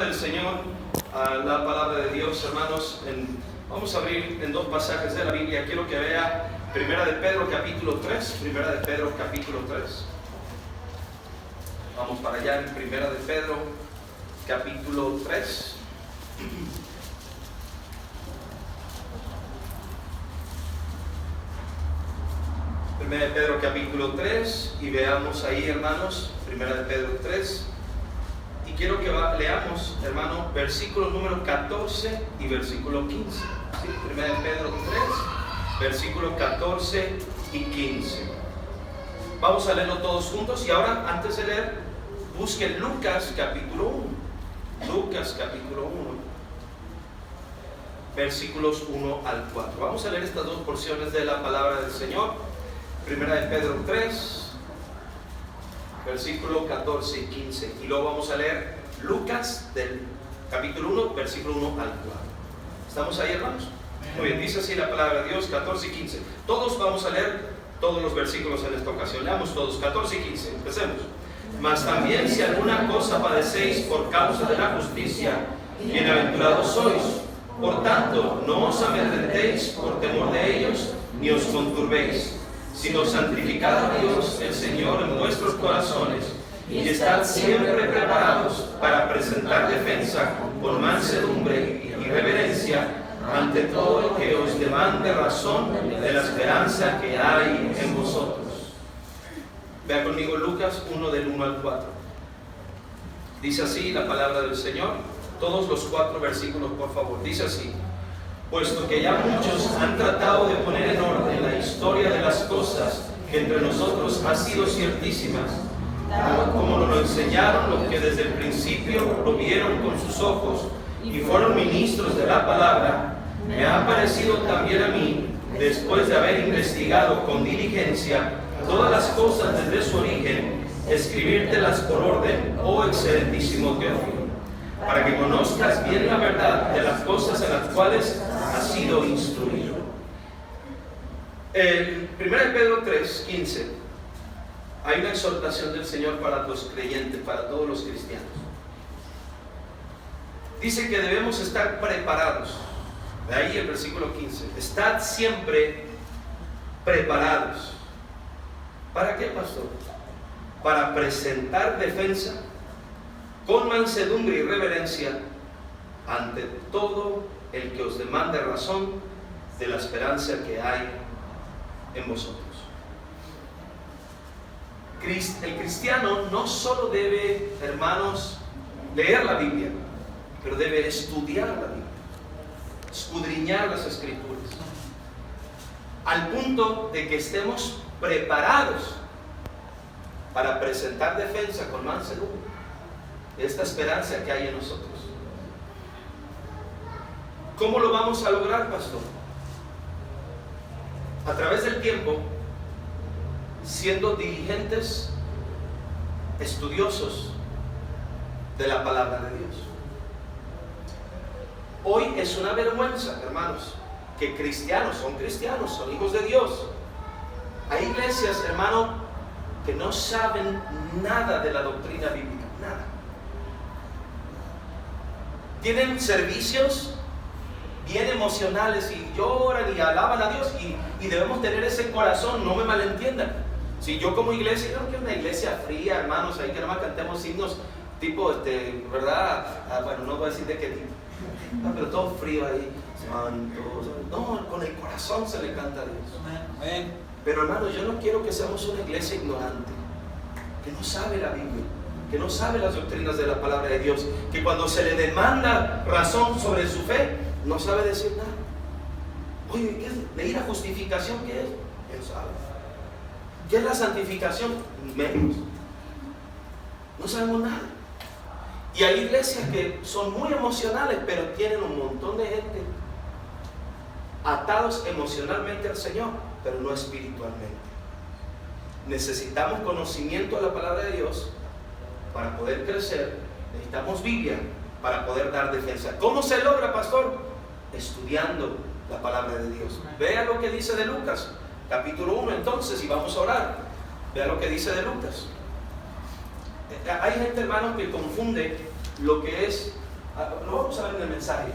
del Señor a la palabra de Dios, hermanos. Vamos a abrir en dos pasajes de la Biblia. Quiero que vea Primera de Pedro capítulo 3. Primera de Pedro capítulo 3. Vamos para allá en Primera de Pedro capítulo 3. Primera de Pedro capítulo 3 y veamos ahí, hermanos, Primera de Pedro 3. Y quiero que leamos, hermano, versículo número 14 y versículo 15. ¿Sí? Primera de Pedro 3, versículo 14 y 15. Vamos a leerlo todos juntos. Y ahora, antes de leer, busquen Lucas capítulo 1. Lucas capítulo 1, versículos 1 al 4. Vamos a leer estas dos porciones de la palabra del Señor. Primera de Pedro 3, versículo 14 y 15. Y luego vamos a leer Lucas del capítulo 1, versículo 1 al 4. ¿Estamos ahí, hermanos? Muy bien, dice así la palabra de Dios, 14 y 15. Todos vamos a leer todos los versículos en esta ocasión. Leamos todos, 14 y 15. Empecemos. Mas también si alguna cosa padecéis por causa de la justicia, bienaventurados sois. Por tanto, no os amedrentéis por temor de ellos, ni os conturbéis, sino santificad a Dios el Señor en vuestros corazones, y estad siempre preparados para presentar defensa con mansedumbre y reverencia ante todo el que os demande razón de la esperanza que hay en vosotros. Vea conmigo Lucas 1 del 1 al 4. Dice así la palabra del Señor, todos los 4 versículos por favor. Dice así: puesto que ya muchos han tratado de poner en orden la historia de las cosas que entre nosotros ha sido ciertísimas, como nos lo enseñaron los que desde el principio lo vieron con sus ojos y fueron ministros de la palabra, me ha parecido también a mí, después de haber investigado con diligencia todas las cosas desde su origen, escribírtelas por orden, oh excelentísimo Teófilo, para que conozcas bien la verdad de las cosas en las cuales has sido instruido. En 1 Pedro 3, 15 hay una exhortación del Señor para los creyentes, para todos los cristianos. Dice que debemos estar preparados. De ahí el versículo 15: estad siempre preparados. ¿Para qué, pastor? Para presentar defensa con mansedumbre y reverencia ante todo el que os demande razón de la esperanza que hay en vosotros. El cristiano no solo debe, hermanos, leer la Biblia, pero debe estudiar la Biblia, escudriñar las Escrituras, al punto de que estemos preparados para presentar defensa con mansedumbre de esta esperanza que hay en nosotros. ¿Cómo lo vamos a lograr, pastor? A través del tiempo, siendo diligentes, estudiosos de la palabra de Dios. Hoy es una vergüenza, hermanos, que cristianos, son hijos de Dios. Hay iglesias, hermano, que no saben nada de la doctrina bíblica, nada. Tienen servicios bien emocionales y lloran y alaban a Dios, y debemos tener ese corazón, no me malentiendan. Si yo como iglesia, yo no quiero una iglesia fría, hermanos, ahí que nada más cantemos himnos tipo, ¿verdad? Bueno, no voy a decir de qué tipo, pero todo frío ahí, santos. No, con el corazón se le canta a Dios. Amén. Pero hermanos, yo no quiero que seamos una iglesia ignorante, que no sabe la Biblia, que no sabe las doctrinas de la palabra de Dios, que cuando se le demanda razón sobre su fe, no sabe decir nada. Oye, ¿qué es? ¿Leí la justificación? ¿Qué es? ¿Quién sabe? ¿Qué es la santificación? Menos. No sabemos nada. Y hay iglesias que son muy emocionales, pero tienen un montón de gente atados emocionalmente al Señor, pero no espiritualmente. Necesitamos conocimiento de la palabra de Dios para poder crecer. Necesitamos Biblia para poder dar defensa. ¿Cómo se logra, pastor? Estudiando la palabra de Dios. Vea lo que dice de Lucas capítulo 1 entonces, y vamos a orar. Vea lo que dice de Lucas. Hay gente, hermanos, que confunde lo que es Lo vamos a ver en el mensaje.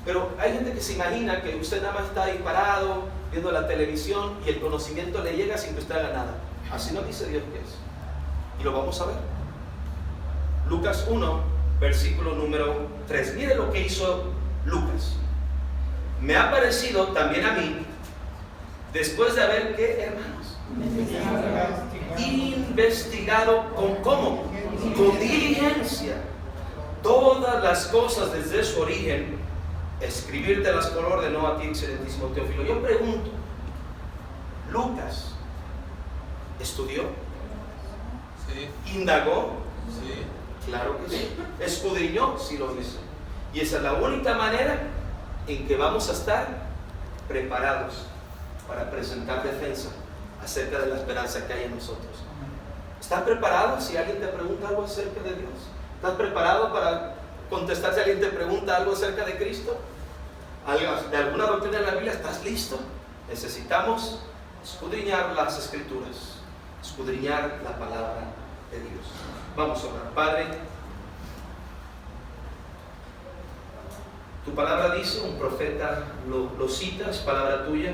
Pero hay gente que se imagina que usted nada más está ahí parado, viendo la televisión y el conocimiento le llega sin que usted haga nada. Así no dice Dios que es. Y lo vamos a ver. Lucas 1, versículo número 3. Mire lo que hizo Lucas. Me ha parecido también a mí, después de haber, ¿qué, hermanos? Investigado con ¿cómo? Con diligencia todas las cosas desde su origen, escribírtelas por orden, no a ti, excelentísimo Teófilo. Yo pregunto, ¿Lucas estudió? Sí. ¿Indagó? Sí. Claro que sí. ¿Escudriñó? Sí lo hizo. Y esa es la única manera en que vamos a estar preparados para presentar defensa acerca de la esperanza que hay en nosotros. ¿Estás preparado si alguien te pregunta algo acerca de Dios? ¿Estás preparado para contestar si alguien te pregunta algo acerca de Cristo? ¿De alguna doctrina de la Biblia? ¿Estás listo? Necesitamos escudriñar las Escrituras, escudriñar la palabra de Dios. Vamos a orar. Padre, tu palabra dice, un profeta lo cita, es palabra tuya,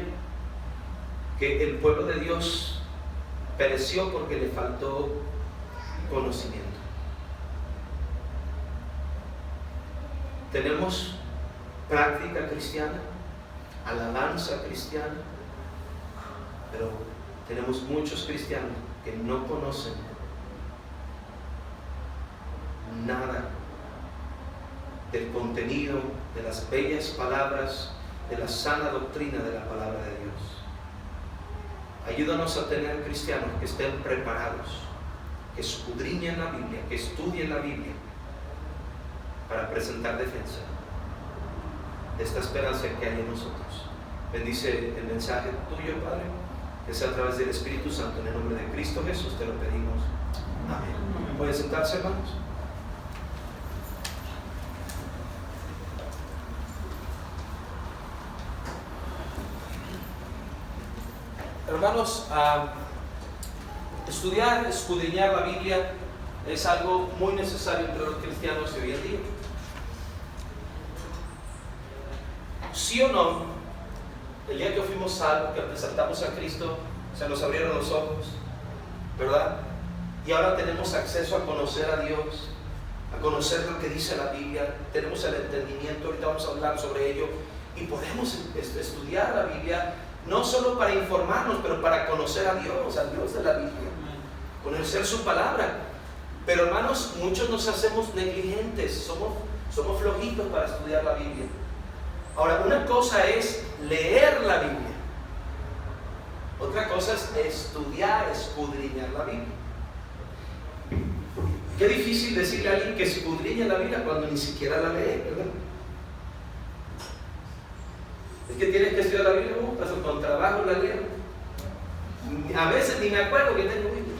que el pueblo de Dios pereció porque le faltó conocimiento. Tenemos práctica cristiana, alabanza cristiana, pero tenemos muchos cristianos que no conocen nada del contenido de las bellas palabras, de la sana doctrina de la palabra de Dios. Ayúdanos a tener cristianos que estén preparados, que escudriñen la Biblia, que estudien la Biblia para presentar defensa de esta esperanza que hay en nosotros. Bendice el mensaje tuyo, Padre, que sea a través del Espíritu Santo, en el nombre de Cristo Jesús te lo pedimos. Amén. ¿Pueden sentarse, hermanos? Hermanos, estudiar, escudriñar la Biblia es algo muy necesario entre los cristianos de hoy en día. ¿Sí o no? El día que fuimos salvos, que presentamos a Cristo, se nos abrieron los ojos, ¿verdad? Y ahora tenemos acceso a conocer a Dios, a conocer lo que dice la Biblia, tenemos el entendimiento, ahorita vamos a hablar sobre ello, y podemos estudiar la Biblia, no solo para informarnos, pero para conocer a Dios de la Biblia, conocer su palabra. Pero hermanos, muchos nos hacemos negligentes, somos flojitos para estudiar la Biblia. Ahora, una cosa es leer la Biblia, otra cosa es estudiar, escudriñar la Biblia. Qué difícil decirle a alguien que escudriña la Biblia cuando ni siquiera la lee, ¿verdad? Es que tienes que estudiar la Biblia, pero con trabajo la leo. A veces ni me acuerdo que tengo Biblia.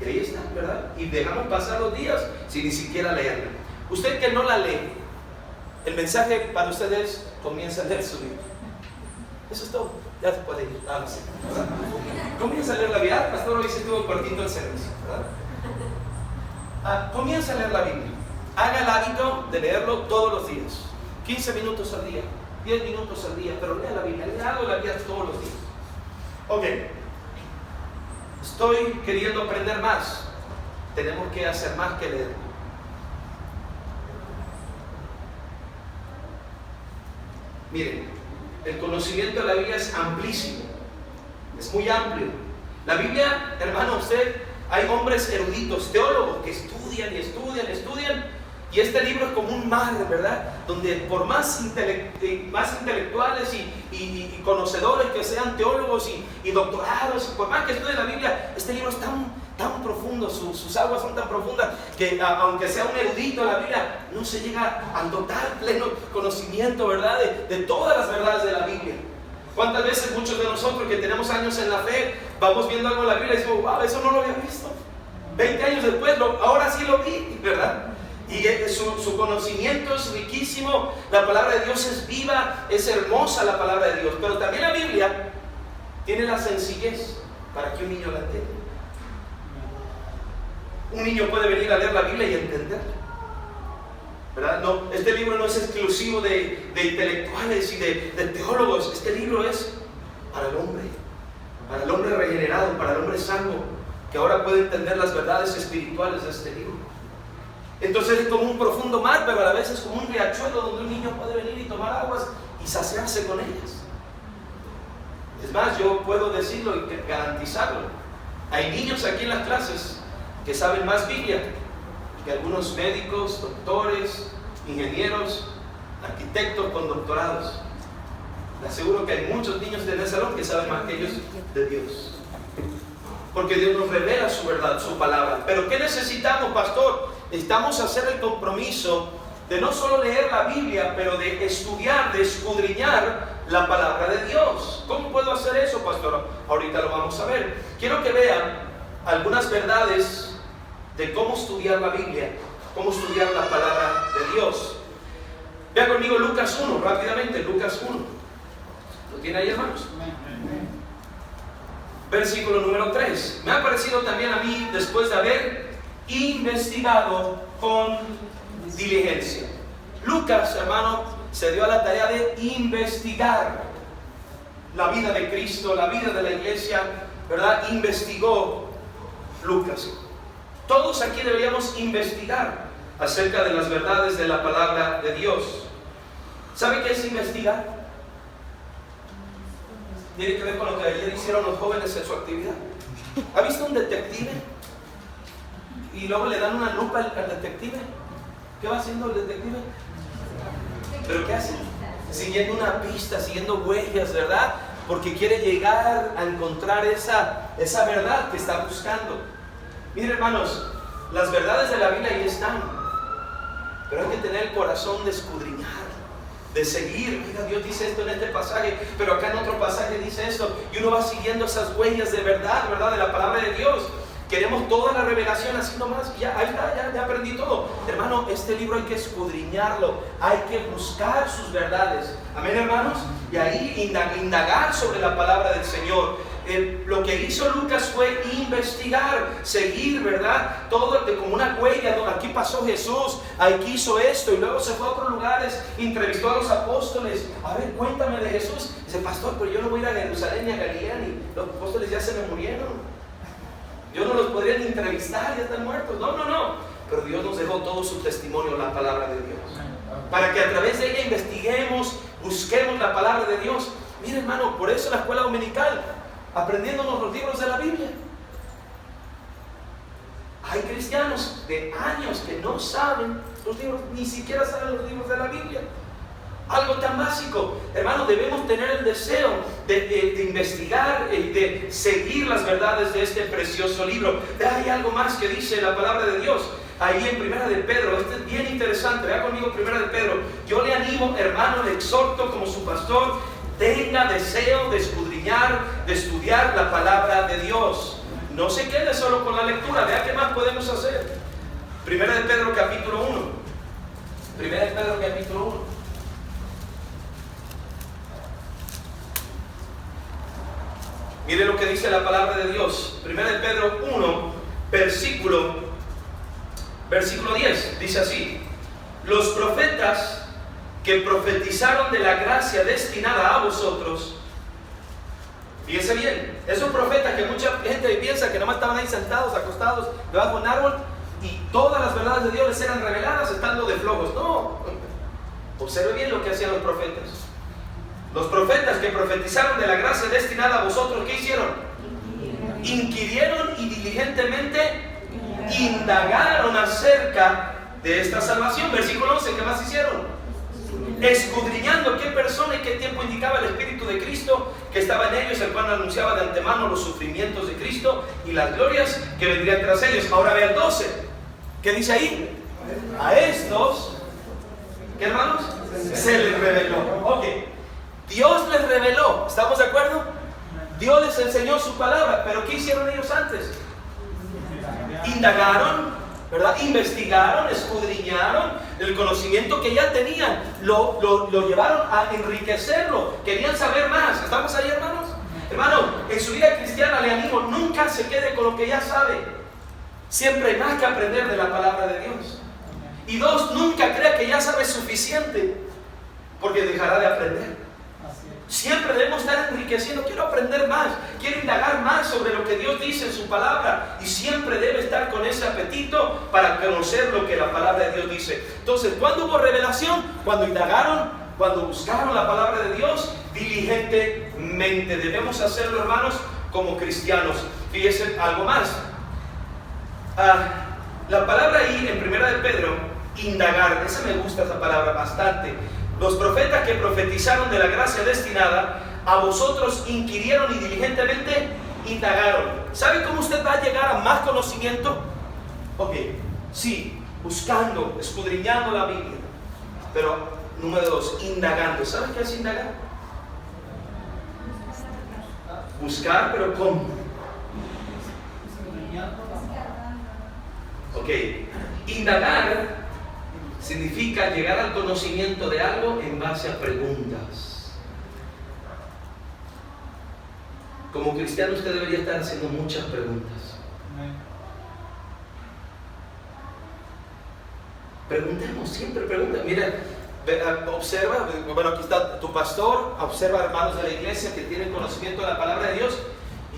Y ahí está, ¿verdad? Y dejamos pasar los días sin ni siquiera leerla. Usted que no la lee, el mensaje para ustedes: comienza a leer su Biblia. Eso es todo. Ya se puede ir. No sé, ¿verdad? Comienza a leer la Biblia. El pastor hoy se estuvo cortito el servicio, ¿verdad? Comienza a leer la Biblia. Haga el hábito de leerlo todos los días. 15 minutos al día, 10 minutos al día, pero lea la Biblia. Lea la Biblia todos los días. Ok. Estoy queriendo aprender más. Tenemos que hacer más que leer. Miren, el conocimiento de la Biblia es amplísimo, es muy amplio. La Biblia, hermano, hay hombres eruditos, teólogos que estudian y estudian, y este libro es como un mar, ¿verdad? Donde por más intelectuales y conocedores que sean, teólogos y doctorados, por más que estudien la Biblia, este libro es tan profundo, sus aguas son tan profundas que aunque sea un erudito de la Biblia, no se llega al total pleno conocimiento, ¿verdad? De todas las verdades de la Biblia. ¿Cuántas veces muchos de nosotros que tenemos años en la fe vamos viendo algo en la Biblia y decimos, wow, eso no lo había visto? 20 años después, ahora sí lo vi, ¿verdad? Y su conocimiento es riquísimo, la palabra de Dios es viva, es hermosa la palabra de Dios. Pero también la Biblia tiene la sencillez para que un niño la entienda. Un niño puede venir a leer la Biblia y entenderla. ¿verdad? No, este libro no es exclusivo de intelectuales y de teólogos. Este libro es para el hombre regenerado, para el hombre salvo, que ahora puede entender las verdades espirituales de este libro. Entonces es como un profundo mar, pero a la vez es como un riachuelo donde un niño puede venir y tomar aguas y saciarse con ellas. Es más, yo puedo decirlo y garantizarlo. Hay niños aquí en las clases que saben más Biblia que algunos médicos, doctores, ingenieros, arquitectos con doctorados. Le aseguro que hay muchos niños de ese salón que saben más que ellos de Dios. Porque Dios nos revela su verdad, su palabra. Pero ¿qué necesitamos, pastor? Necesitamos hacer el compromiso de no solo leer la Biblia, pero de estudiar, de escudriñar la palabra de Dios. ¿Cómo puedo hacer eso, pastor? Ahorita lo vamos a ver. Quiero que vean algunas verdades de cómo estudiar la Biblia, cómo estudiar la palabra de Dios. Vean conmigo Lucas 1, rápidamente, Lucas 1. ¿Lo tiene ahí, hermanos? Versículo número 3. Me ha parecido también a mí, después de haber investigado con diligencia. Lucas, hermano, se dio a la tarea de investigar la vida de Cristo, la vida de la iglesia, ¿verdad? Investigó Lucas. Todos aquí deberíamos investigar acerca de las verdades de la palabra de Dios. ¿Sabe qué es investigar? Tiene que ver con lo que ayer hicieron los jóvenes en su actividad. ¿Ha visto un detective? Y luego le dan una lupa al detective. ¿Qué va haciendo el detective? ¿Pero qué hace? Siguiendo una pista, siguiendo huellas, ¿verdad? Porque quiere llegar a encontrar esa verdad que está buscando. Miren, hermanos, las verdades de la Biblia ahí están, pero hay que tener el corazón de escudriñar, de seguir. Mira, Dios dice esto en este pasaje, pero acá en otro pasaje dice esto, y uno va siguiendo esas huellas de verdad, ¿verdad? De la palabra de Dios. Queremos toda la revelación así nomás, ya, ahí está, ya aprendí todo. Hermano, este libro hay que escudriñarlo, hay que buscar sus verdades. Amén, hermanos. Y ahí indagar sobre la palabra del Señor. Lo que hizo Lucas fue investigar, seguir, ¿verdad? Todo como una huella, ¿no? Aquí pasó Jesús, aquí hizo esto, y luego se fue a otros lugares, entrevistó a los apóstoles. A ver, cuéntame de Jesús. Dice, pastor, pero yo no voy a ir a Jerusalén ni a Galilea, ni los apóstoles ya se me murieron. Yo no los podría ni entrevistar, ya están muertos. No. Pero Dios nos dejó todo su testimonio, la palabra de Dios. Para que a través de ella investiguemos, busquemos la palabra de Dios. Mire, hermano, por eso la escuela dominical, aprendiéndonos los libros de la Biblia. Hay cristianos de años que no saben los libros, ni siquiera saben los libros de la Biblia. Algo tan básico. Hermano, debemos tener el deseo de investigar y de seguir las verdades de este precioso libro. Pero hay algo más que dice la palabra de Dios. Ahí en Primera de Pedro, este es bien interesante. Vea conmigo Primera de Pedro. Yo le animo, hermano, le exhorto como su pastor, tenga deseo de escudriñar, de estudiar la palabra de Dios. No se quede solo con la lectura. Vea qué más podemos hacer. Primera de Pedro capítulo 1. Primera de Pedro capítulo 1. Mire lo que dice la palabra de Dios. Primera de Pedro 1, versículo 10. Dice así: los profetas que profetizaron de la gracia destinada a vosotros. Fíjense bien, esos profetas que mucha gente piensa que nomás estaban ahí sentados, acostados debajo de un árbol y todas las verdades de Dios les eran reveladas estando de flojos. No, observe bien lo que hacían los profetas. Los profetas que profetizaron de la gracia destinada a vosotros, ¿qué hicieron? Inquirieron y diligentemente indagaron acerca de esta salvación. Versículo 11, ¿qué más hicieron? Escudriñando qué persona y qué tiempo indicaba el Espíritu de Cristo que estaba en ellos, el cual anunciaba de antemano los sufrimientos de Cristo y las glorias que vendrían tras ellos. Ahora vean 12, ¿qué dice ahí? A estos, ¿qué hermanos? Se les reveló. Ok. Dios les reveló, ¿estamos de acuerdo? Dios les enseñó su palabra, pero ¿qué hicieron ellos antes? Indagaron, ¿verdad? Investigaron, escudriñaron el conocimiento que ya tenían, lo llevaron a enriquecerlo, querían saber más. ¿Estamos ahí, hermanos? Hermano, en su vida cristiana le animo, nunca se quede con lo que ya sabe. Siempre hay más que aprender de la palabra de Dios. Y dos, nunca crea que ya sabe suficiente, porque dejará de aprender. Siempre debemos estar enriqueciendo. Quiero aprender más, quiero indagar más sobre lo que Dios dice en su palabra, y siempre debe estar con ese apetito para conocer lo que la palabra de Dios dice. Entonces, ¿cuándo hubo revelación? Cuando indagaron, cuando buscaron la palabra de Dios diligentemente. Debemos hacerlo, hermanos, como cristianos. Fíjense algo más. La palabra ahí en 1 de Pedro, indagar, esa me gusta, esa palabra bastante. Los profetas que profetizaron de la gracia destinada a vosotros inquirieron y diligentemente indagaron. ¿Sabe cómo usted va a llegar a más conocimiento? Ok, sí, buscando, escudriñando la Biblia. Pero, número dos, indagando. ¿Sabe qué es indagar? Buscar, pero ¿cómo? Ok, indagar significa llegar al conocimiento de algo en base a preguntas. Como cristiano usted debería estar haciendo muchas preguntas. Preguntemos, siempre pregunta. Mira, observa, bueno, aquí está tu pastor, observa hermanos de la iglesia que tienen conocimiento de la palabra de Dios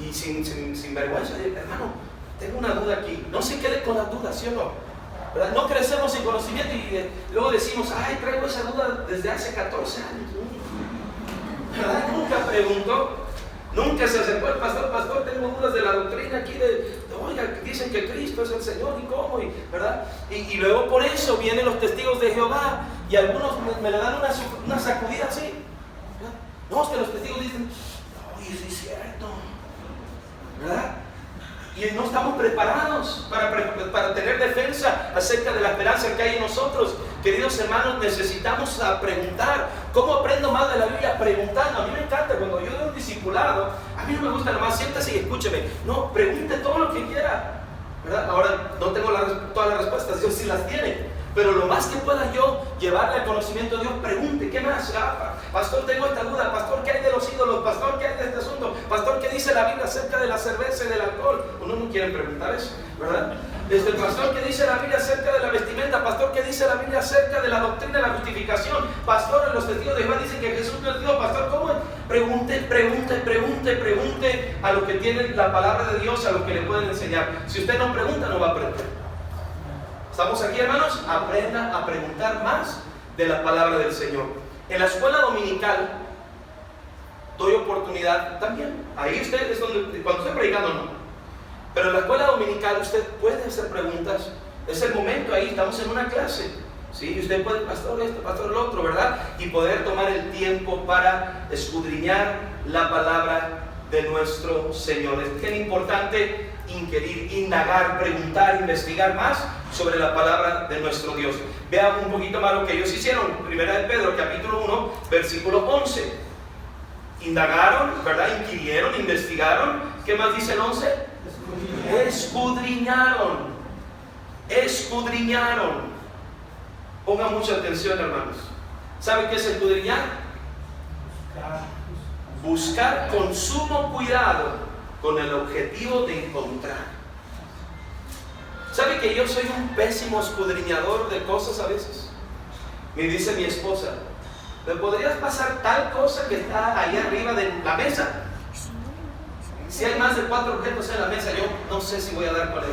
y sin vergüenza, hermano, tengo una duda aquí. No se quede con la duda, ¿sí o no? ¿Verdad? No crecemos en conocimiento y luego decimos, ay, traigo esa duda desde hace 14 años. ¿Verdad? Nunca preguntó, nunca se acercó al pastor, tengo dudas de la doctrina aquí oiga, dicen que Cristo es el Señor y cómo, ¿verdad? Y luego por eso vienen los testigos de Jehová y algunos me le dan una sacudida así. ¿Verdad? No, es que los testigos dicen, oye, sí es cierto, ¿verdad? Y no estamos preparados para tener defensa acerca de la esperanza que hay en nosotros. Queridos hermanos, necesitamos preguntar. ¿Cómo aprendo más de la Biblia? Preguntando. A mí me encanta cuando yo doy un discipulado. A mí no me gusta nomás, siéntese y escúcheme. No, pregunte todo lo que quiera, ¿verdad? Ahora no tengo todas las respuestas, Dios sí las tiene. Pero lo más que pueda yo llevarle al conocimiento de Dios, pregunte, ¿qué más? Pastor, tengo esta duda. Pastor, ¿qué hay de los ídolos? Pastor, ¿qué hay de este asunto? Pastor, ¿qué dice la Biblia acerca de la cerveza y del alcohol? Uno no quiere preguntar eso, ¿verdad? Desde el pastor, ¿qué dice la Biblia acerca de la vestimenta? Pastor, ¿qué dice la Biblia acerca de la doctrina de la justificación? Pastor, los testigos de Jehová dicen que Jesús no es Dios. Pastor, ¿cómo? Pregunte a lo que tiene la palabra de Dios, a lo que le pueden enseñar. Si usted no pregunta, no va a aprender. ¿Estamos aquí, hermanos? Aprenda a preguntar más de la palabra del Señor. En la escuela dominical doy oportunidad también. Ahí usted es donde, cuando estoy predicando no. Pero en la escuela dominical usted puede hacer preguntas. Es el momento ahí, estamos en una clase. ¿Sí? Y usted puede, pastor esto, pastor lo otro, ¿verdad? Y poder tomar el tiempo para escudriñar la palabra de nuestro Señor. Es bien importante inquirir, indagar, preguntar, investigar más sobre la palabra de nuestro Dios. Veamos un poquito más lo que ellos hicieron. Primera de Pedro, capítulo 1, versículo 11. Indagaron, ¿verdad? Inquirieron, investigaron. ¿Qué más dice el 11? Escudriñaron. Pongan mucha atención, hermanos. ¿Saben qué es escudriñar? Buscar con sumo cuidado, con el objetivo de encontrar. ¿Sabe que yo soy un pésimo escudriñador de cosas a veces? Me dice mi esposa, ¿me podrías pasar tal cosa que está ahí arriba de la mesa? Si hay más de 4 objetos en la mesa, yo no sé si voy a dar con él.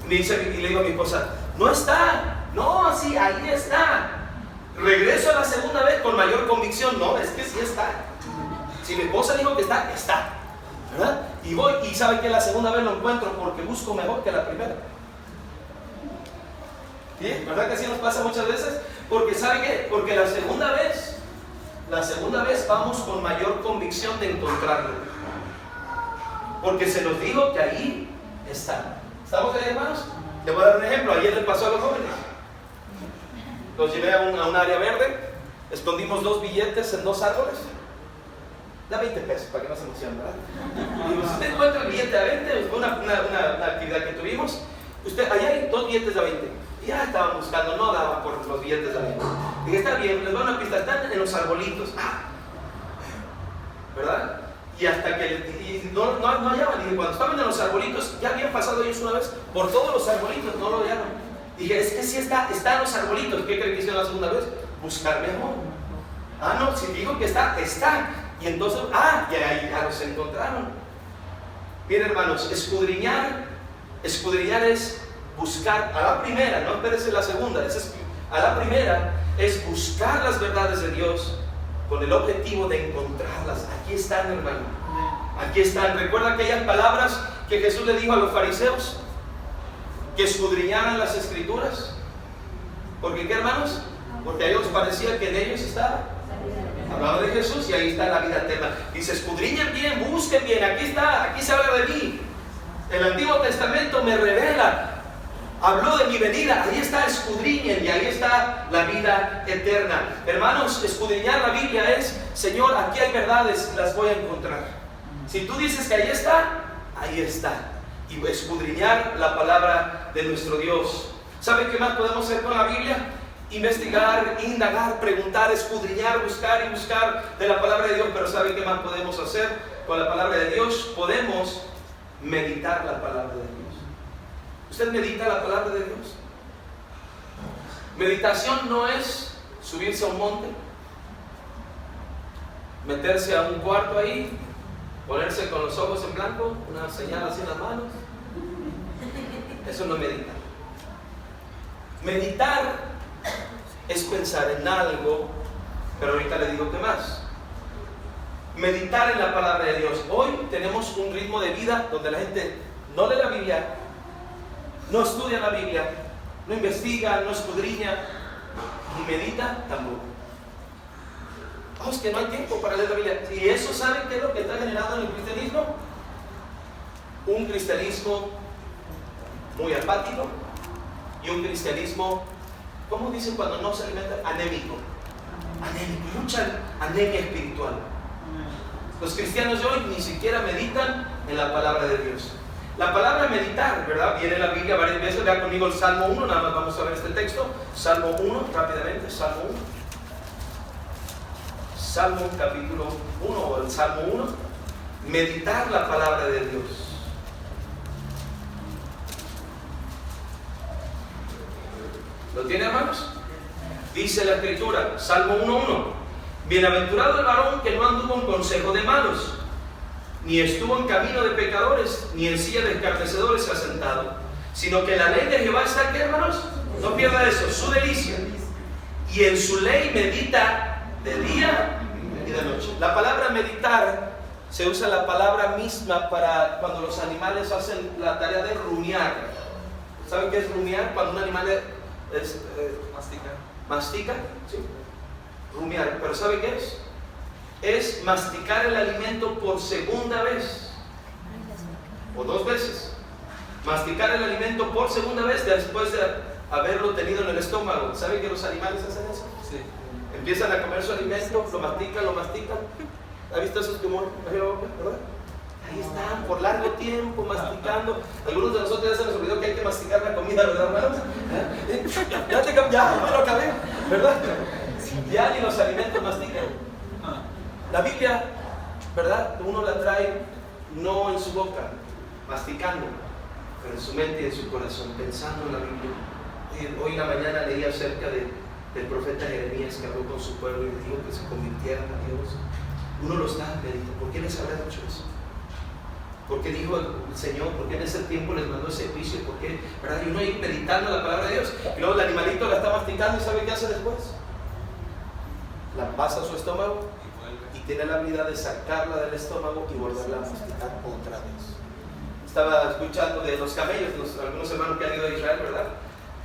Me dice, y le digo a mi esposa, no está. No, sí, ahí está. Regreso a la segunda vez con mayor convicción. No, es que sí está. Si mi esposa dijo que está, está, ¿verdad? Y voy y sabe que la segunda vez lo encuentro porque busco mejor que la primera. ¿Sí? ¿Verdad que así nos pasa muchas veces? Porque ¿sabe qué? Porque la segunda vez vamos con mayor convicción de encontrarlo. Porque se nos dijo que ahí está. ¿Estamos ahí, hermanos? Le voy a dar un ejemplo. Ayer le pasó a los jóvenes. Los llevé a un área verde, escondimos 2 billetes en 2 árboles. Da 20 pesos para que no se emocionen, ¿verdad? Y si usted encuentra el billete a 20, fue una actividad que tuvimos. Allá hay 2 billetes a 20. Y ya estaban buscando, no daba por los billetes a 20. Dije, está bien, les doy una pista, están en los arbolitos. ¿Verdad? Y hasta que no hallaban. Y cuando estaban en los arbolitos, ya habían pasado ellos una vez por todos los arbolitos, no lo hallaron. Dije, es que sí está en los arbolitos. ¿Qué creen que hicieron la segunda vez? Buscar mejor. Ah, no, si digo que está. Y entonces, ya los encontraron. Miren, hermanos, escudriñar es buscar a la primera, no espérese la segunda, a la primera es buscar las verdades de Dios con el objetivo de encontrarlas. Aquí están, hermano. Aquí están. ¿Recuerda aquellas palabras que Jesús le dijo a los fariseos? Que escudriñaran las escrituras. ¿Por qué, hermanos? Porque a ellos parecía que en ellos estaba. Hablaba de Jesús y ahí está la vida eterna. Dice, escudriñen bien, busquen bien. Aquí está, aquí se habla de mí. El Antiguo Testamento me revela. Habló de mi venida, ahí está, escudriñen, y ahí está la vida eterna. Hermanos, escudriñar la Biblia es, Señor, aquí hay verdades, las voy a encontrar. Si tú dices que ahí está. Y escudriñar la palabra de nuestro Dios. ¿Sabe qué más podemos hacer con la Biblia? Investigar, indagar, preguntar, escudriñar, buscar y buscar de la palabra de Dios. Pero ¿sabe qué más podemos hacer con la palabra de Dios? Podemos meditar la palabra de Dios. ¿Usted medita la palabra de Dios? Meditación no es subirse a un monte, meterse a un cuarto ahí, ponerse con los ojos en blanco, una señal así en las manos. Eso no es meditar. Meditar es pensar en algo, pero ahorita le digo qué más. Meditar en la palabra de Dios. Hoy tenemos un ritmo de vida donde la gente no lee la Biblia, no estudia la Biblia, no investiga, no escudriña, ni medita tampoco. Es que no hay tiempo para leer la Biblia. Y eso, ¿saben qué es lo que está generando en el cristianismo? Un cristianismo muy apático y un cristianismo, ¿cómo dicen cuando no se alimenta? Anémico, mucha anemia espiritual. Los cristianos de hoy ni siquiera meditan en la palabra de Dios. La palabra meditar, ¿verdad? Viene en la Biblia varias veces. Vea conmigo el Salmo 1, nada más vamos a ver este texto. Salmo 1, rápidamente, Salmo 1. Salmo capítulo 1, o el Salmo 1. Meditar la palabra de Dios. ¿Lo tiene, hermanos? Dice la Escritura, Salmo 1:1. Bienaventurado el varón que no anduvo en consejo de malos, ni estuvo en camino de pecadores, ni en silla de escarnecedores se ha sentado, sino que la ley de Jehová está aquí, hermanos. No pierda eso, su delicia. Y en su ley medita de día y de noche. La palabra meditar se usa la palabra misma para cuando los animales hacen la tarea de rumiar. ¿Saben qué es rumiar? Cuando un animal mastica, ¿sí? Rumiar. ¿Pero sabe qué es? Es masticar el alimento por segunda vez o dos veces. Masticar el alimento por segunda vez después de haberlo tenido en el estómago. ¿Saben que los animales hacen eso? Sí. Empiezan a comer su alimento, lo mastican. ¿Ha visto esos que mueren? ¿Verdad? Ahí están, por largo tiempo, masticando. Algunos de nosotros ya se nos olvidó que hay que masticar la comida, ¿verdad, hermanos? Ya me lo acabé, ¿verdad? Ya ni los alimentos mastican. La Biblia, ¿verdad? Uno la trae no en su boca, masticando, pero en su mente y en su corazón, pensando en la Biblia. Hoy en la mañana leí acerca del profeta Jeremías, que habló con su pueblo y les dijo que se convirtieran a Dios. Uno lo está meditando. ¿Por qué les habrá dicho eso? ¿Por qué dijo el Señor? ¿Por qué en ese tiempo les mandó ese juicio? ¿Por qué? ¿Verdad? Y uno ahí meditando la palabra de Dios. Y luego el animalito la está masticando y ¿sabe qué hace después? La pasa a su estómago y tiene la habilidad de sacarla del estómago y volverla a masticar otra vez. Estaba escuchando de los camellos, algunos hermanos que han ido a Israel, ¿verdad?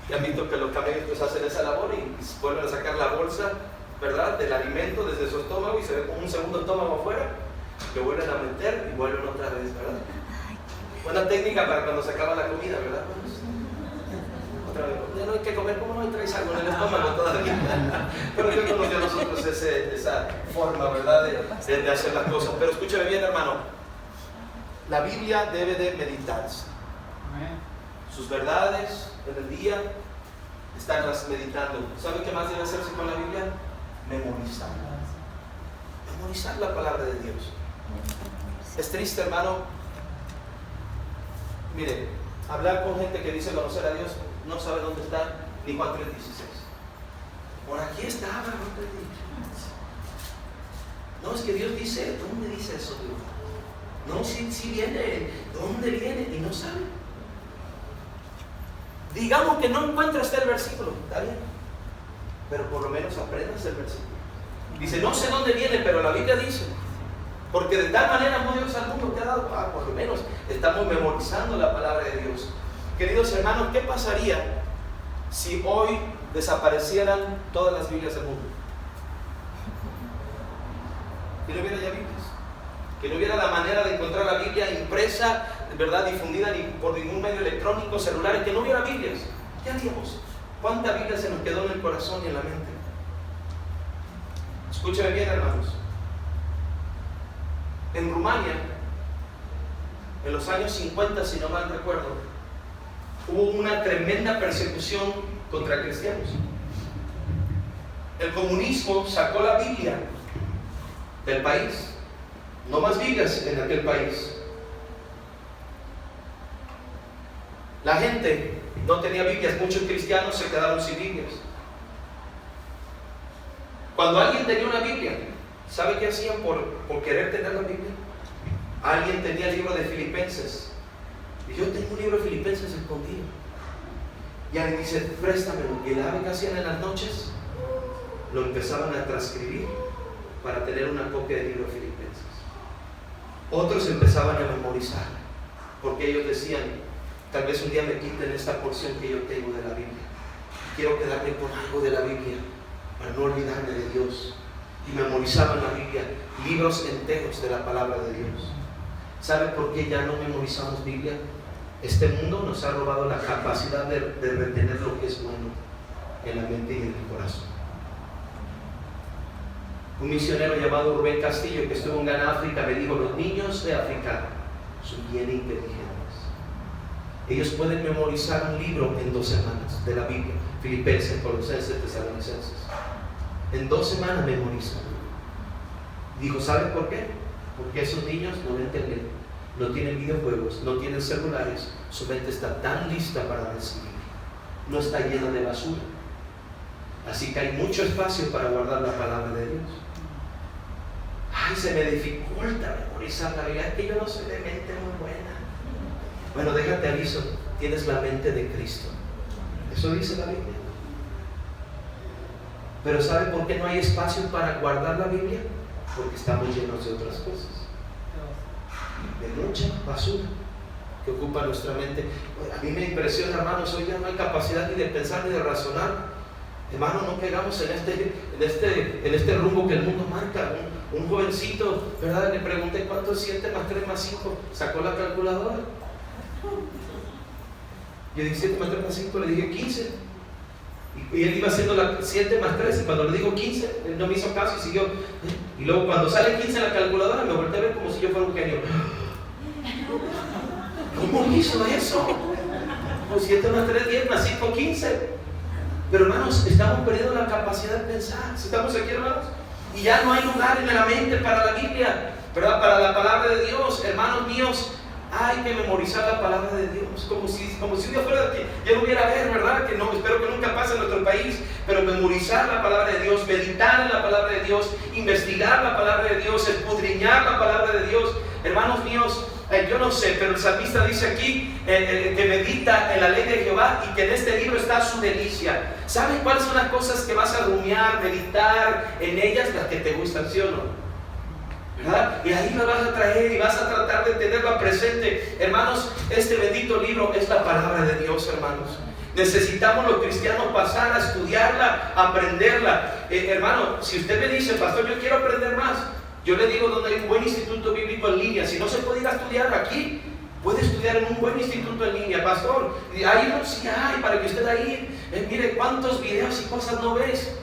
Y han visto que los camellos pues hacen esa labor y vuelven a sacar la bolsa, ¿verdad? Del alimento desde su estómago y se ve como un segundo estómago afuera. Que vuelven a meter y vuelven otra vez, ¿verdad? Buena técnica para cuando se acaba la comida, ¿verdad? Otra vez, ya no hay que comer, ¿cómo no hay? Traes algo en el estómago todavía. Pero Dios nos dio a nosotros esa forma, ¿verdad? De hacer las cosas. Pero escúchame bien, hermano. La Biblia debe de meditarse. Sus verdades en el día, estarlas meditando. ¿Sabe qué más debe hacerse con la Biblia? Memorizarla. Memorizar la palabra de Dios. Es triste, hermano. Mire, hablar con gente que dice conocer a Dios no sabe dónde está ni Juan 3:16. Por aquí estaba, no te he dicho. No, es que Dios dice, ¿dónde dice eso Dios? No, si viene, ¿dónde viene? Y no sabe. Digamos que no encuentra el versículo, está bien, pero por lo menos aprendas el versículo. Dice, no sé dónde viene, pero la Biblia dice, porque de tal manera amó Dios al mundo que ha dado, por lo menos estamos memorizando la palabra de Dios. Queridos hermanos, ¿qué pasaría si hoy desaparecieran todas las Biblias del mundo? Que no hubiera ya Biblias, que no hubiera la manera de encontrar la Biblia impresa, ¿verdad?, difundida ni por ningún medio electrónico, celular, que no hubiera Biblias. ¿Qué haríamos? ¿Cuánta Biblia se nos quedó en el corazón y en la mente? Escúchame bien, hermanos. En Rumania, en los años 50, si no mal recuerdo, hubo una tremenda persecución contra cristianos. El comunismo sacó la Biblia del país. No más Biblias en aquel país. La gente no tenía Biblias, muchos cristianos se quedaron sin Biblias. Cuando alguien tenía una Biblia, ¿sabe qué hacían por querer tener la Biblia? Alguien tenía el libro de Filipenses. Y yo tengo un libro de Filipenses escondido. Y alguien dice, préstamelo. Y ¿sabe qué hacían en las noches? Lo empezaban a transcribir para tener una copia del libro de Filipenses. Otros empezaban a memorizar, porque ellos decían, tal vez un día me quiten esta porción que yo tengo de la Biblia. Quiero quedarme con algo de la Biblia para no olvidarme de Dios. Y memorizaban la Biblia, libros enteros de la palabra de Dios. ¿Sabe por qué ya no memorizamos Biblia? Este mundo nos ha robado la capacidad de retener lo que es bueno en la mente y en el corazón. Un misionero llamado Rubén Castillo, que estuvo en Ghana, África, me dijo, los niños de África son bien inteligentes. Ellos pueden memorizar un libro en 2 semanas de la Biblia, Filipenses, Colosenses, Tesalonicenses. En 2 semanas memorizan. Dijo, ¿saben por qué? Porque esos niños no entienden, no tienen videojuegos, no tienen celulares, su mente está tan lista para recibir, no está llena de basura. Así que hay mucho espacio para guardar la palabra de Dios. Ay, se me dificulta memorizar la Biblia, es que yo no soy de mente muy buena. Bueno, déjate aviso, tienes la mente de Cristo. Eso dice la Biblia. Pero ¿sabe por qué no hay espacio para guardar la Biblia? Porque estamos llenos de otras cosas, de mucha basura que ocupa nuestra mente. A mí me impresiona, hermanos, hoy ya no hay capacidad ni de pensar ni de razonar. Hermano, no pegamos en este rumbo que el mundo marca. Un jovencito, ¿verdad? Le pregunté cuánto es 7 más 3 más 5. Sacó la calculadora. Yo dije 7 más 3 más 5, le dije 15. Y él iba haciendo la 7 más 3. Y cuando le digo 15, él no me hizo caso y siguió. Y luego cuando sale 15 en la calculadora, me volteé a ver como si yo fuera un genio. ¿Cómo hizo eso? Pues 7 más 3, 10 más 5, 15. Pero hermanos, estamos perdiendo la capacidad de pensar. ¿Estamos aquí, hermanos? Y ya no hay lugar en la mente para la Biblia, ¿verdad? Para la palabra de Dios. Hermanos míos, hay que memorizar la palabra de Dios, como si un día fuera que ya no hubiera ver, ¿verdad? Que no, espero que nunca pase en nuestro país, pero memorizar la palabra de Dios, meditar en la palabra de Dios, investigar la palabra de Dios, escudriñar la palabra de Dios. Hermanos míos, yo no sé, pero el salmista dice aquí que medita en la ley de Jehová y que en este libro está su delicia. ¿Sabes cuáles son las cosas que vas a rumiar, meditar en ellas? Las que te gustan, ¿sí o no? ¿Verdad? Y ahí lo vas a traer y vas a tratar de tenerla presente. Hermanos, este bendito libro es la palabra de Dios, hermanos. Necesitamos los cristianos pasar a estudiarla, a aprenderla. Hermano, si usted me dice, pastor, yo quiero aprender más, yo le digo donde hay un buen instituto bíblico en línea. Si no se puede ir a estudiar aquí, puede estudiar en un buen instituto en línea, pastor. Y ahí no, sí hay, para que usted ahí, mire cuántos videos y cosas no ves.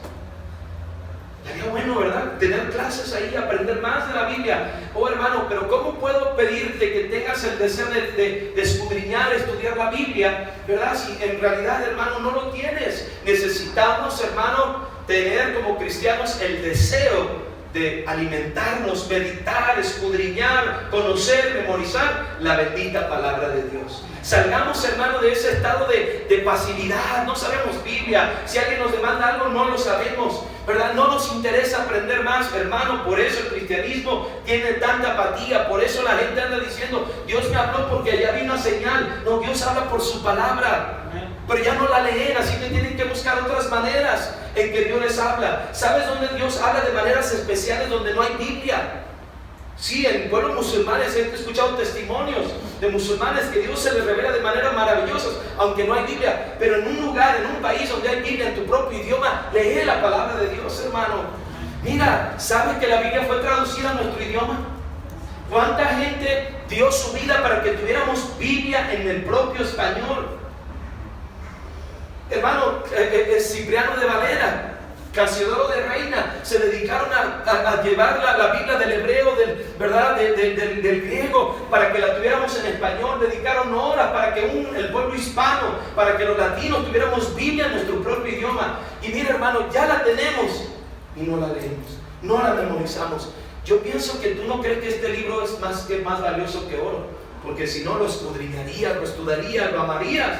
Sería bueno, ¿verdad? Tener clases ahí, aprender más de la Biblia. Oh, hermano, pero ¿cómo puedo pedirte que tengas el deseo de escudriñar, estudiar la Biblia, ¿verdad? Si en realidad, hermano, no lo tienes. Necesitamos, hermano, tener como cristianos el deseo de alimentarnos, meditar, escudriñar, conocer, memorizar la bendita palabra de Dios. Salgamos, hermano, de ese estado de pasividad. No sabemos Biblia. Si alguien nos demanda algo, no lo sabemos, ¿verdad? No nos interesa aprender más, hermano. Por eso el cristianismo tiene tanta apatía. Por eso la gente anda diciendo, Dios me habló porque allá vi una señal. No, Dios habla por su palabra, pero ya no la leen, así que tienen que buscar otras maneras en que Dios les habla. ¿Sabes dónde Dios habla de maneras especiales? Donde no hay Biblia. Sí, en pueblos musulmanes he escuchado testimonios de musulmanes que Dios se les revela de maneras maravillosas, aunque no hay Biblia. Pero en un lugar, en un país donde hay Biblia en tu propio idioma, lee la palabra de Dios, hermano. Mira, ¿sabes que la Biblia fue traducida a nuestro idioma? ¿Cuánta gente dio su vida para que tuviéramos Biblia en el propio español? Hermano, Cipriano de Valera, Casiodoro de Reina, se dedicaron a llevar la Biblia del hebreo, del griego, para que la tuviéramos en español. Dedicaron horas para que el pueblo hispano, para que los latinos tuviéramos Biblia en nuestro propio idioma. Y mira, hermano, ya la tenemos y no la leemos, no la memorizamos. Yo pienso que tú no crees que este libro es más valioso que oro, porque si no lo escudriñarías, lo estudiarías, lo amarías,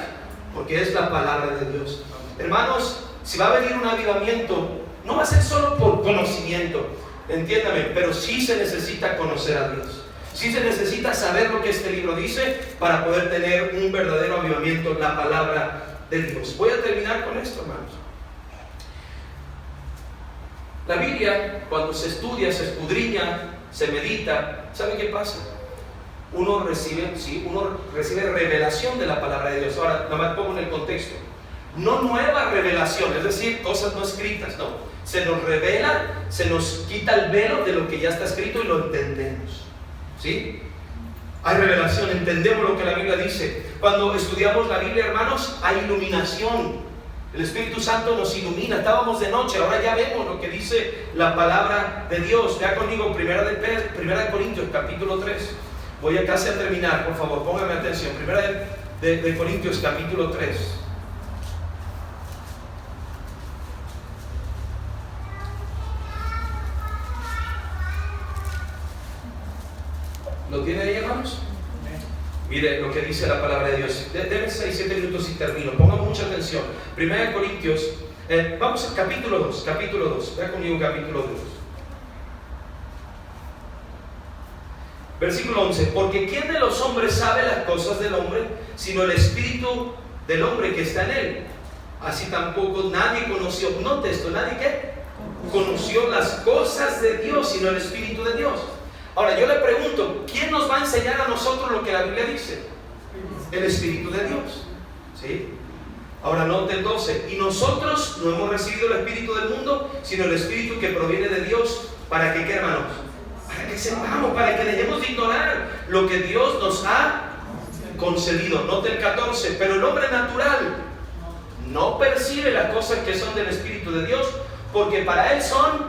porque es la palabra de Dios. Hermanos, si va a venir un avivamiento, no va a ser solo por conocimiento, entiéndame, pero sí se necesita conocer a Dios. Sí se necesita saber lo que este libro dice para poder tener un verdadero avivamiento en la palabra de Dios. Voy a terminar con esto, hermanos. La Biblia, cuando se estudia, se escudriña, se medita, ¿sabe qué pasa? Uno recibe revelación de la palabra de Dios. Ahora, nomás pongo en el contexto. No nueva revelación, es decir, cosas no escritas, no. Se nos revela, se nos quita el velo de lo que ya está escrito y lo entendemos. ¿Sí? Hay revelación, entendemos lo que la Biblia dice. Cuando estudiamos la Biblia, hermanos, hay iluminación. El Espíritu Santo nos ilumina. Estábamos de noche, ahora ya vemos lo que dice la palabra de Dios. Vea conmigo, Primera de Corintios, capítulo 3. Voy a casi a terminar, por favor, póngame atención. Primera de Corintios, capítulo 3. ¿Lo tiene ahí, hermanos? Mire lo que dice la palabra de Dios. Deme 6-7 minutos y termino. Pongamos mucha atención. Primera de Corintios, vamos al capítulo 2. Vea conmigo capítulo 2. Versículo 11. Porque ¿quién de los hombres sabe las cosas del hombre, sino el espíritu del hombre que está en él? Así tampoco nadie conoció, note esto, nadie ¿qué? Conoció las cosas de Dios, sino el espíritu de Dios. Ahora yo le pregunto, ¿quién nos va a enseñar a nosotros lo que la Biblia dice? El espíritu de Dios. ¿Sí? Ahora note el 12. Y nosotros no hemos recibido el espíritu del mundo, sino el espíritu que proviene de Dios. ¿Para qué, hermanos? Para que sepamos, para que dejemos de ignorar lo que Dios nos ha concedido. Note el 14. Pero el hombre natural no percibe las cosas que son del espíritu de Dios, porque para él son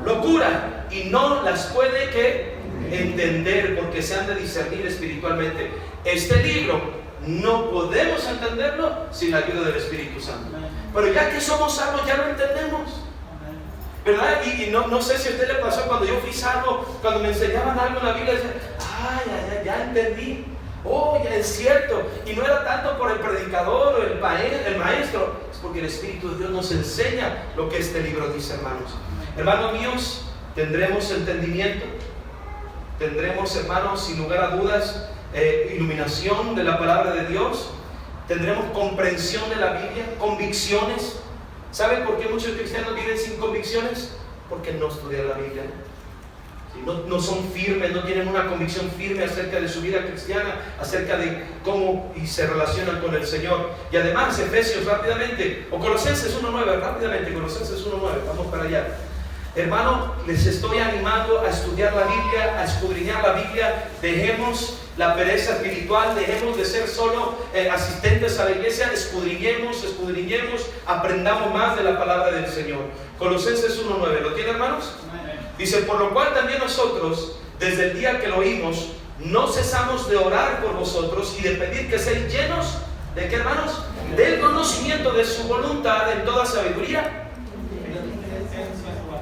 locura y no las puede entender, porque se han de discernir espiritualmente. Este libro no podemos entenderlo sin la ayuda del Espíritu Santo, pero ya que somos salvos ya lo entendemos, ¿verdad? Y no sé si a usted le pasó cuando yo fui salvo, cuando me enseñaban algo en la Biblia, decía, ya entendí. Oh, ya es cierto. Y no era tanto por el predicador o el maestro, es porque el Espíritu de Dios nos enseña lo que este libro dice, hermanos. Hermanos míos, tendremos entendimiento, tendremos, hermanos, sin lugar a dudas, iluminación de la palabra de Dios, tendremos comprensión de la Biblia, convicciones. ¿Saben por qué muchos cristianos viven sin convicciones? Porque no estudian la Biblia. No son firmes, no tienen una convicción firme acerca de su vida cristiana, acerca de cómo se relacionan con el Señor. Y además, Efesios rápidamente, o Colosenses 1.9, rápidamente, Colosenses 1.9, vamos para allá. Hermano, les estoy animando a estudiar la Biblia, a escudriñar la Biblia. Dejemos la pereza espiritual, dejemos de ser solo asistentes a la iglesia, escudriñemos, aprendamos más de la palabra del Señor. Colosenses 1.9, ¿lo tiene, hermanos? Dice, por lo cual también nosotros, desde el día que lo oímos, no cesamos de orar por vosotros y de pedir que seáis llenos, ¿de qué, hermanos? Del conocimiento de su voluntad en toda sabiduría,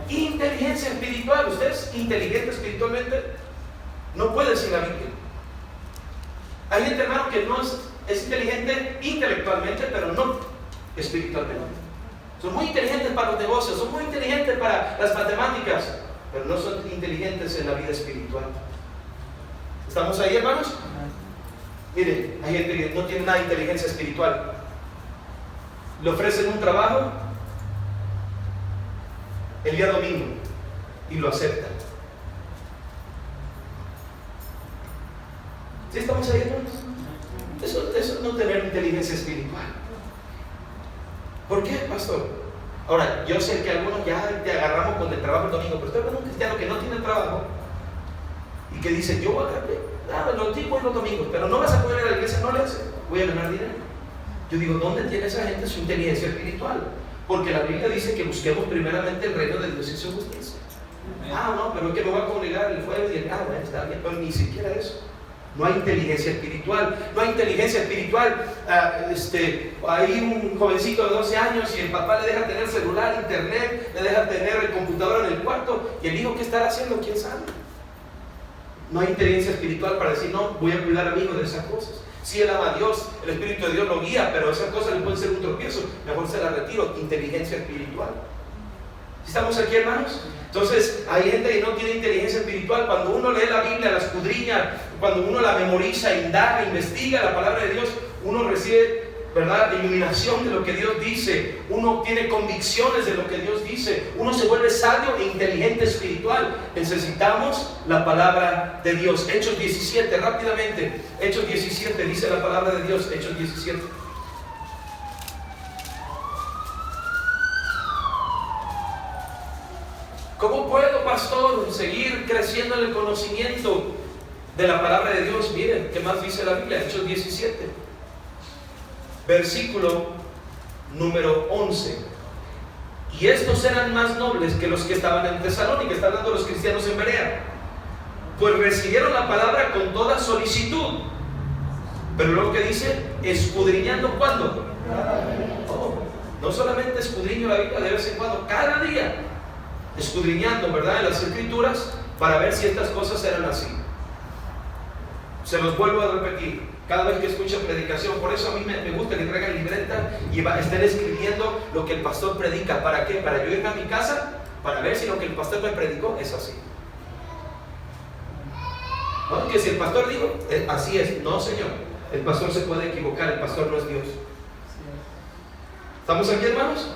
inteligencia inteligencia espiritual. ¿Usted es inteligente espiritualmente? No puede decir la Biblia. Hay gente, hermano, que no es inteligente intelectualmente, pero no espiritualmente. Son muy inteligentes para los negocios, son muy inteligentes para las matemáticas, pero no son inteligentes en la vida espiritual. ¿Estamos ahí, hermanos? Miren, hay gente que no tiene nada de inteligencia espiritual. Le ofrecen un trabajo el día domingo y lo aceptan. ¿Sí estamos ahí, hermanos? Eso es no tener inteligencia espiritual. ¿Por qué, pastor? Ahora, yo sé que algunos ya te agarramos con el trabajo el domingo, pero usted es un cristiano que no tiene trabajo y que dice, yo voy a ganar los tipos los domingos, pero no vas a poder ir a la iglesia, no le hace, voy a ganar dinero. Yo digo, ¿dónde tiene esa gente su inteligencia espiritual? Porque la Biblia dice que busquemos primeramente el reino de Dios y su justicia. No, pero es que me voy a congregar el jueves y bueno, está bien, pero ni siquiera eso. No hay inteligencia espiritual. No hay inteligencia espiritual. Hay un jovencito de 12 años y el papá le deja tener celular, internet, le deja tener el computador en el cuarto, y el hijo, ¿qué estará haciendo? ¿Quién sabe? No hay inteligencia espiritual para decir, no, voy a cuidar a mi hijo de esas cosas. Si él ama a Dios, el Espíritu de Dios lo guía, pero esas cosas le pueden ser un tropiezo, mejor se la retiro. Inteligencia espiritual. ¿Estamos aquí, hermanos? Entonces, hay gente que no tiene inteligencia espiritual. Cuando uno lee la Biblia, la escudriña, cuando uno la memoriza, indaga, investiga la palabra de Dios, uno recibe, ¿verdad?, iluminación de lo que Dios dice. Uno tiene convicciones de lo que Dios dice. Uno se vuelve sabio e inteligente espiritual. Necesitamos la palabra de Dios. Hechos 17, rápidamente. Hechos 17, dice la palabra de Dios. Hechos 17. ¿Cómo puedo, pastor, seguir creciendo en el conocimiento de la palabra de Dios? Miren, ¿qué más dice la Biblia? Hechos 17, versículo número 11. Y estos eran más nobles que los que estaban en Tesalónica. Está hablando de los cristianos en Berea. Pues recibieron la palabra con toda solicitud. Pero luego que dice, escudriñando, ¿cuándo? No solamente escudriño la Biblia de vez en cuando, cada día. Escudriñando, ¿verdad?, en las escrituras para ver si estas cosas eran así. Se los vuelvo a repetir cada vez que escucho predicación. Por eso a mí me gusta que traigan libreta y estén escribiendo lo que el pastor predica. ¿Para qué? Para yo irme a mi casa para ver si lo que el pastor me predicó es así. ¿No? Que si el pastor dijo, así es. No, señor, el pastor se puede equivocar, el pastor no es Dios. ¿Estamos aquí, hermanos?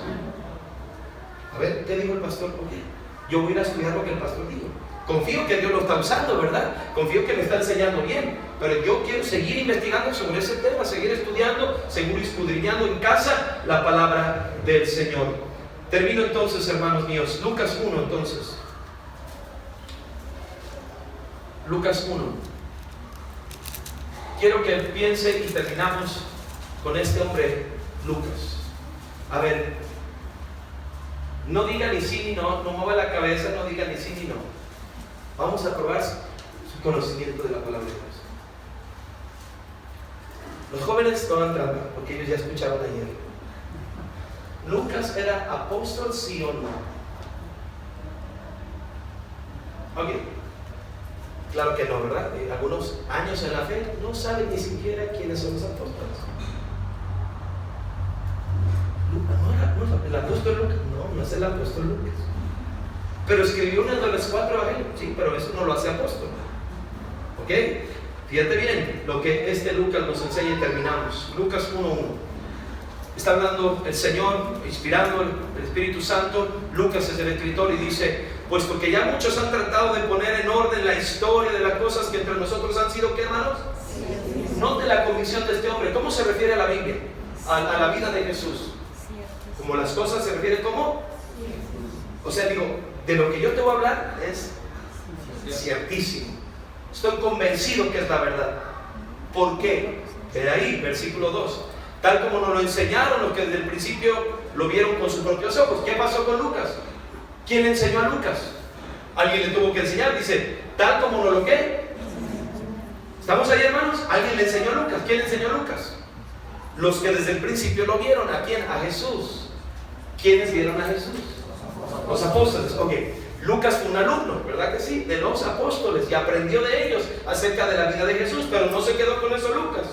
A ver, ¿qué dijo el pastor? Okay. Yo voy a ir a estudiar lo que el pastor dijo. Confío que Dios lo está usando, ¿verdad? Confío que me está enseñando bien. Pero yo quiero seguir investigando sobre ese tema, seguir estudiando, seguir escudriñando en casa la palabra del Señor. Termino entonces, hermanos míos. Lucas 1, entonces. Lucas 1. Quiero que piense y terminamos con este hombre, Lucas. A ver. No diga ni sí ni no, no mueva la cabeza, no diga ni sí ni no. Vamos a probar su conocimiento de la palabra de Dios. Los jóvenes no dan trampa, porque ellos ya escucharon ayer. ¿Lucas era apóstol, sí o no? Ok. Claro que no, ¿verdad? Algunos años en la fe no saben ni siquiera quiénes son los apóstoles. ¿El apóstol Lucas? No es el apóstol Lucas. Pero escribió uno de los 4 evangelios. Sí, pero eso no lo hace apóstol. ¿Ok? Fíjate bien lo que este Lucas nos enseña y terminamos. Lucas 1:1. Está hablando el Señor, inspirando el Espíritu Santo. Lucas es el escritor y dice, puesto que ya muchos han tratado de poner en orden la historia de las cosas que entre nosotros han sido, ¿qué, hermanos? Sí. Note la convicción de este hombre. ¿Cómo se refiere a la Biblia? A la vida de Jesús. Como las cosas se refiere, ¿cómo? O sea, digo, de lo que yo te voy a hablar es ciertísimo. Estoy convencido que es la verdad. ¿Por qué? De ahí, versículo 2. Tal como nos lo enseñaron los que desde el principio lo vieron con sus propios ojos. ¿Qué pasó con Lucas? ¿Quién le enseñó a Lucas? Alguien le tuvo que enseñar. Dice, tal como nos lo que. ¿Estamos ahí, hermanos? Alguien le enseñó a Lucas. ¿Quién le enseñó a Lucas? Los que desde el principio lo vieron. ¿A quién? A Jesús. ¿Quiénes vieron a Jesús? Los apóstoles. Ok. Lucas fue un alumno, ¿verdad que sí? De los apóstoles, y aprendió de ellos acerca de la vida de Jesús, pero no se quedó con eso Lucas.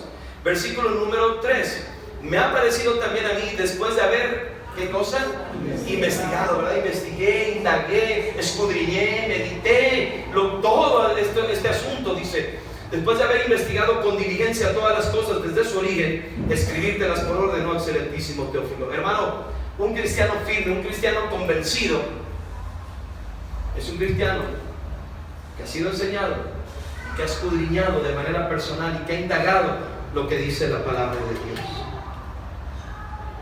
Versículo número 3. Me ha parecido también a mí, después de haber, ¿qué cosa? Investigado, ¿verdad? Investigué, indagué, escudriñé, medité, todo este asunto, dice, después de haber investigado con diligencia todas las cosas desde su origen, escribírtelas por orden, oh excelentísimo Teófilo. Hermano, un cristiano firme, un cristiano convencido, es un cristiano que ha sido enseñado, que ha escudriñado de manera personal y que ha indagado lo que dice la palabra de Dios.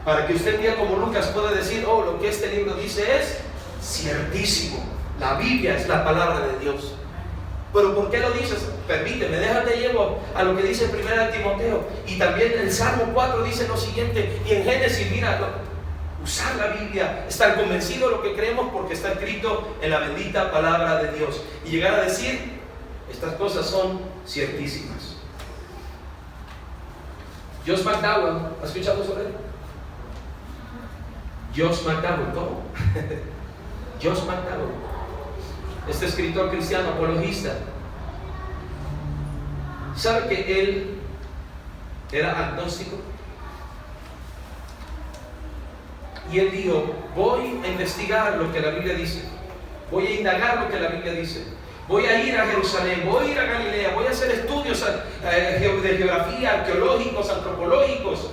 Para que usted día como Lucas pueda decir, oh, lo que este libro dice es ciertísimo. La Biblia es la palabra de Dios. Pero ¿por qué lo dices? Permíteme, déjate llevo a lo que dice 1 Timoteo. Y también el Salmo 4 dice lo siguiente. Y en Génesis, mira, usar la Biblia, estar convencido de lo que creemos porque está escrito en la bendita palabra de Dios. Y llegar a decir, estas cosas son ciertísimas. Josh McDowell, ¿has escuchado sobre él? Josh McDowell, ¿cómo? Josh McDowell, este escritor cristiano apologista. ¿Sabe que él era agnóstico? Y él dijo, voy a investigar lo que la Biblia dice, voy a indagar lo que la Biblia dice, voy a ir a Jerusalén, voy a ir a Galilea, voy a hacer estudios de geografía, arqueológicos, antropológicos,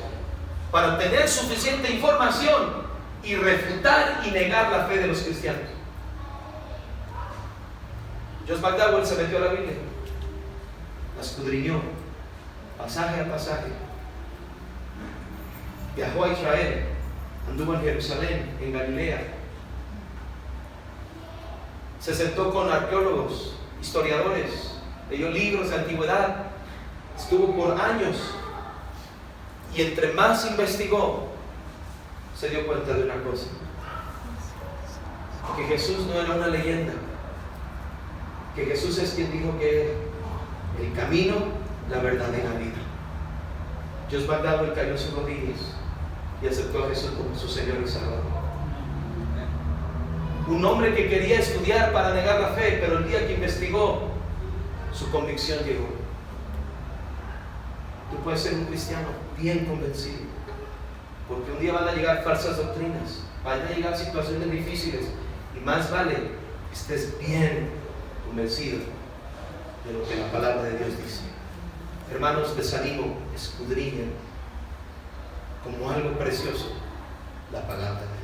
para tener suficiente información y refutar y negar la fe de los cristianos. Josh McDowell se metió a la Biblia, la escudriñó pasaje a pasaje, viajó a Israel, anduvo en Jerusalén, en Galilea, se sentó con arqueólogos, historiadores, leyó libros de antigüedad, estuvo por años, y entre más investigó, se dio cuenta de una cosa: que Jesús no era una leyenda, que Jesús es quien dijo que era el camino, la verdad y la vida. Josh McDowell cayó en sus rodillas y aceptó a Jesús como su Señor y Salvador. Un hombre que quería estudiar para negar la fe, pero el día que investigó, su convicción llegó. Tú puedes ser un cristiano bien convencido, porque un día van a llegar falsas doctrinas, van a llegar situaciones difíciles, y más vale que estés bien convencido de lo que la palabra de Dios dice. Hermanos, les animo, escudriñen como algo precioso la palabra de Dios.